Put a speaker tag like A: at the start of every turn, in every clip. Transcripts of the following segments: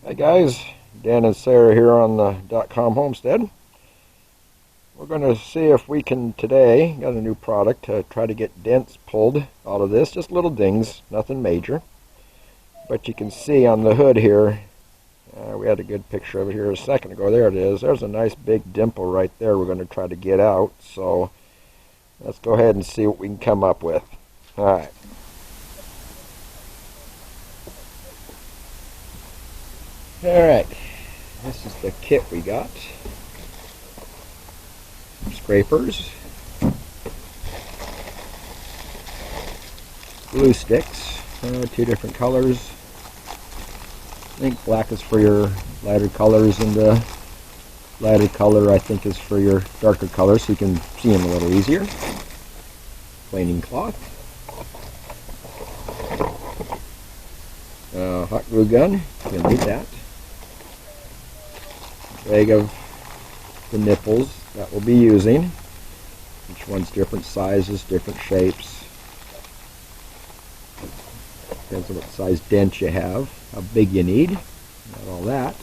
A: Hey guys, Dan and Sarah here on the .com homestead. We're going to see if we can today, got a new product, to try to get dents pulled out of this. Just little dings, nothing major. But you can see on the hood here, we had a good picture of it here a second ago. There it is. There's a nice big dimple right there we're going to try to get out. So let's go ahead and see what we can come up with. Alright. Alright, this is the kit we got. Scrapers, glue sticks, two different colors. I think black is for your lighter colors and the lighter color I think is for your darker colors so you can see them a little easier. Planing cloth. Hot glue gun, you need that. Bag of the nipples that we'll be using. Each one's different sizes, different shapes. Depends on what size dent you have, how big you need, not all that.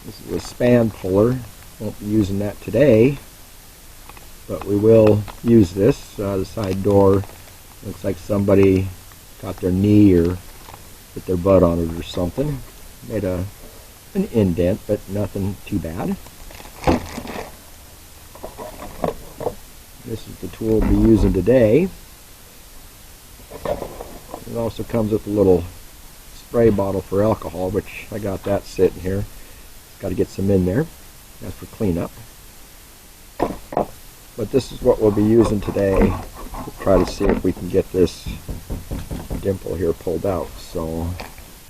A: This is a span puller. Won't be using that today, but we will use this. The side door looks like somebody got their knee or put their butt on it or something. Made an indent, but nothing too bad. This is the tool we'll be using today. It also comes with a little spray bottle for alcohol, which I got that sitting here. Got to get some in there. That's for cleanup. But this is what we'll be using today to try to see if we can get this dimple here pulled out. So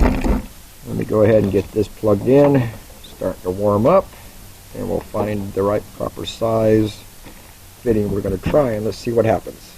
A: let me go ahead and get this plugged in, start to warm up, and we'll find the right proper size fitting we're going to try, and let's see what happens.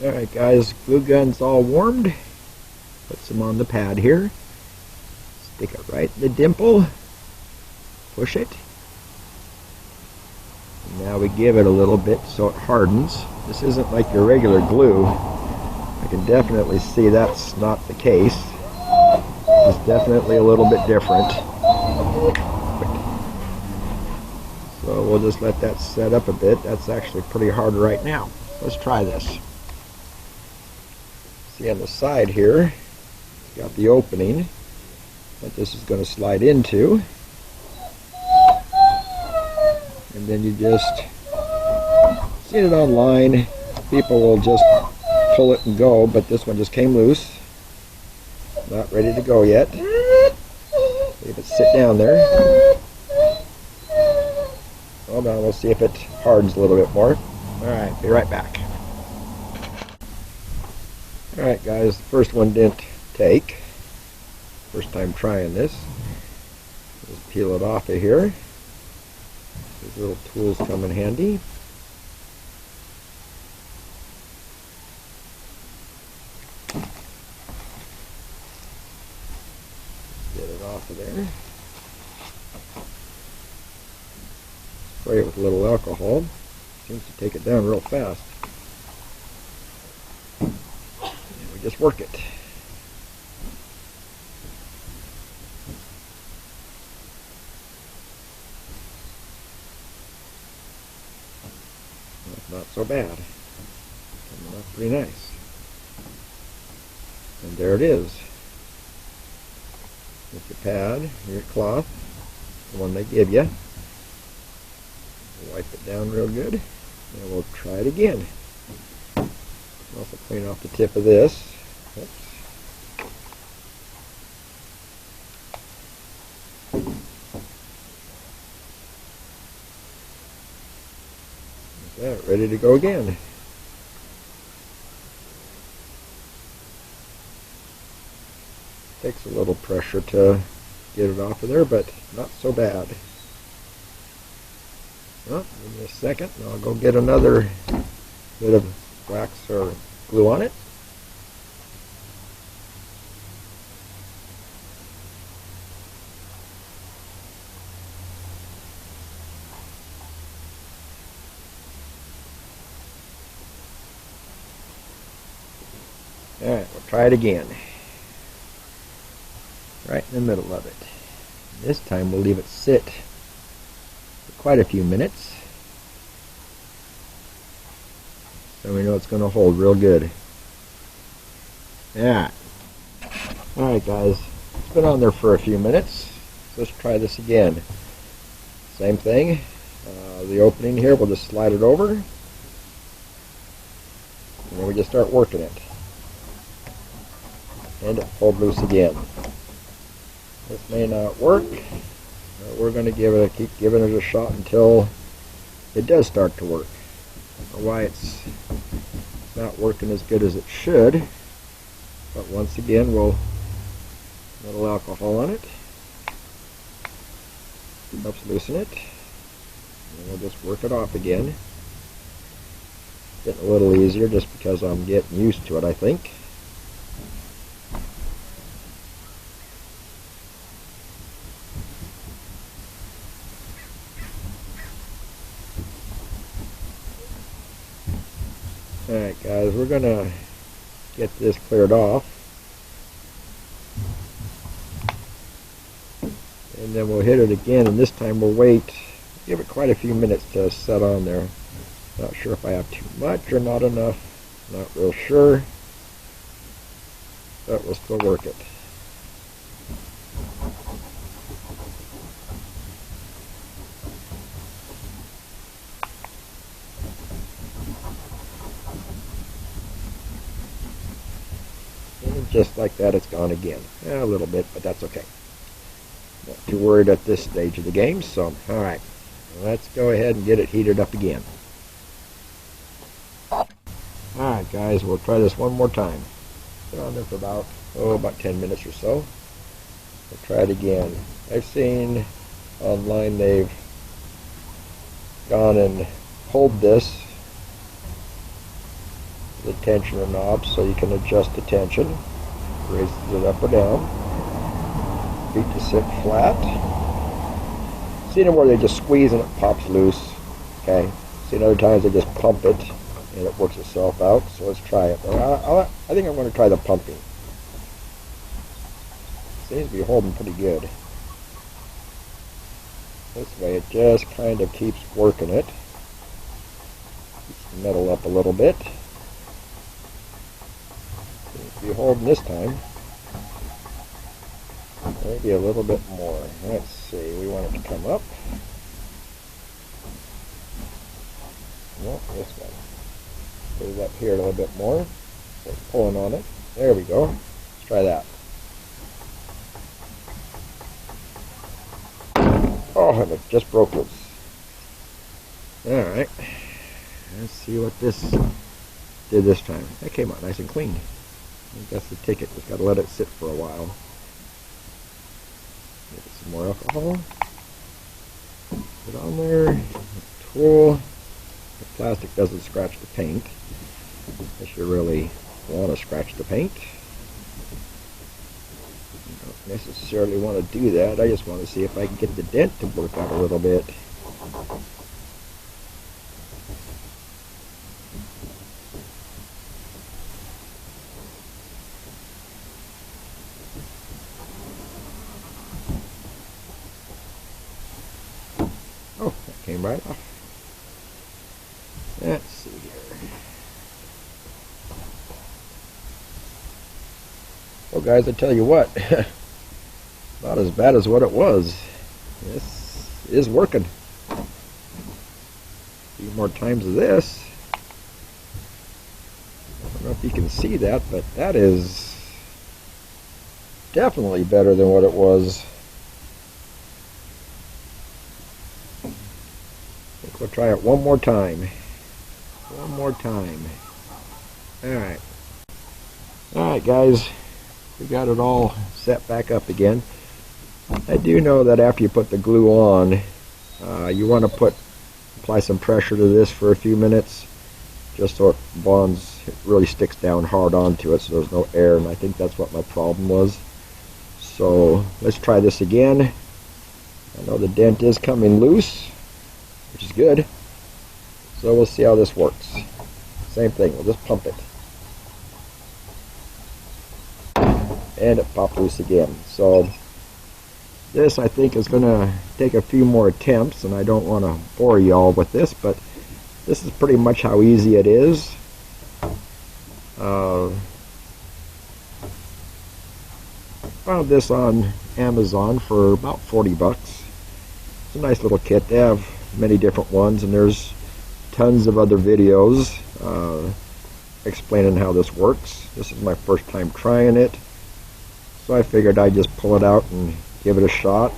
A: Alright guys, glue gun's all warmed. Put some on the pad here. Stick it right in the dimple. Push it. And now we give it a little bit so it hardens. This isn't like your regular glue. I can definitely see that's not the case. It's definitely a little bit different. So we'll just let that set up a bit. That's actually pretty hard right now. Let's try this. See on the side here, got the opening that this is going to slide into, and then you just see it online. People will just pull it and go, but this one just came loose, not ready to go yet. Leave it sit down there. Hold on, we'll see if it hardens a little bit more. Alright, be right back. Alright guys, the first one didn't take. First time trying this. Just peel it off of here. These little tools come in handy. Get it off of there. Spray it with a little alcohol. Seems to take it down real fast. Just work it. That's not so bad. Coming up pretty nice. And there it is. With your pad, your cloth, the one they give you. Wipe it down real good, and we'll try it again. Also clean off the tip of this. Oops. Like that, ready to go again. Takes a little pressure to get it off of there, but not so bad. Well, give me a second and I'll go get another bit of wax or glue on it. Alright, we'll try it again. Right in the middle of it. This time we'll leave it sit for quite a few minutes, so we know it's going to hold real good. Yeah. Alright guys, it's been on there for a few minutes. Let's try this again. Same thing. The opening here, we'll just slide it over, and then we just start working it. And it pulled loose again. This may not work. We're going to keep giving it a shot until it does start to work. I don't know why it's not working as good as it should, but once again we'll a little alcohol on it. Helps loosen it. And we'll just work it off again. Getting a little easier just because I'm getting used to it, I think. Alright guys, we're going to get this cleared off, and then we'll hit it again, and this time we'll wait, give it quite a few minutes to set on there. Not sure if I have too much or not enough, not real sure, but we'll still work it. Just like that, it's gone again. A little bit, but that's okay. Not too worried at this stage of the game, so alright. Let's go ahead and get it heated up again. Alright guys, we'll try this one more time. Put it on there for about 10 minutes or so. We'll try it again. I've seen online they've gone and pulled this, the tensioner knob, so you can adjust the tension. Raises it up or down. Feet to sit flat. Seen them where they just squeeze and it pops loose. Okay. Seen other times they just pump it and it works itself out. So let's try it. I think I'm going to try the pumping. Seems to be holding pretty good. This way it just kind of keeps working it. Keeps the metal up a little bit. Be holding this time. Maybe a little bit more. Let's see. We want it to come up. No, this one. Put it up here a little bit more. Start pulling on it. There we go. Let's try that. Oh, and it just broke loose. Alright. Let's see what this did this time. That came out nice and clean. I think that's the ticket. Just got to let it sit for a while. Get some more alcohol. Put it on there. Tool. The plastic doesn't scratch the paint, unless you really want to scratch the paint. You don't necessarily want to do that. I just want to see if I can get the dent to work out a little bit. Oh, that came right off. Let's see here. Well, guys, I tell you what, not as bad as what it was. This is working. A few more times of this. I don't know if you can see that, but that is definitely better than what it was. We'll try it one more time. One more time. Alright. Alright guys. We got it all set back up again. I do know that after you put the glue on, you want to put apply some pressure to this for a few minutes, just so it bonds, it really sticks down hard onto it, so there's no air, and I think that's what my problem was. So let's try this again. I know the dent is coming loose, which is good. So we'll see how this works. Same thing, we'll just pump it. And it popped loose again. So this, I think, is going to take a few more attempts, and I don't want to bore y'all with this, but this is pretty much how easy it is. Found this on Amazon for about 40 bucks. It's a nice little kit. They have many different ones, and there's tons of other videos explaining how this works. This is my first time trying it, so I figured I'd just pull it out and give it a shot.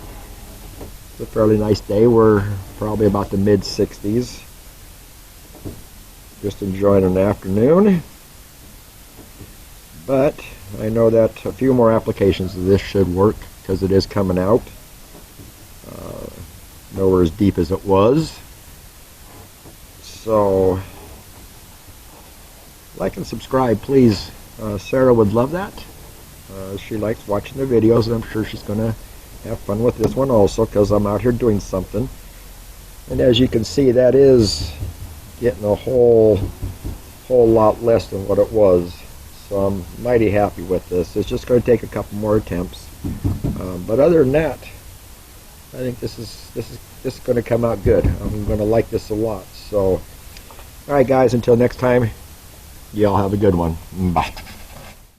A: It's a fairly nice day. We're probably about the mid-60s. Just enjoying an afternoon. But I know that a few more applications of this should work, because it is coming out. Nowhere as deep as it was. So like and subscribe, please. Sarah would love that. She likes watching the videos, and I'm sure she's going to have fun with this one also, because I'm out here doing something. And as you can see, that is getting a whole lot less than what it was. So I'm mighty happy with this. It's just going to take a couple more attempts. But other than that, I think this is going to come out good. I'm going to like this a lot. So, all right, guys. Until next time, y'all have a good one. Bye.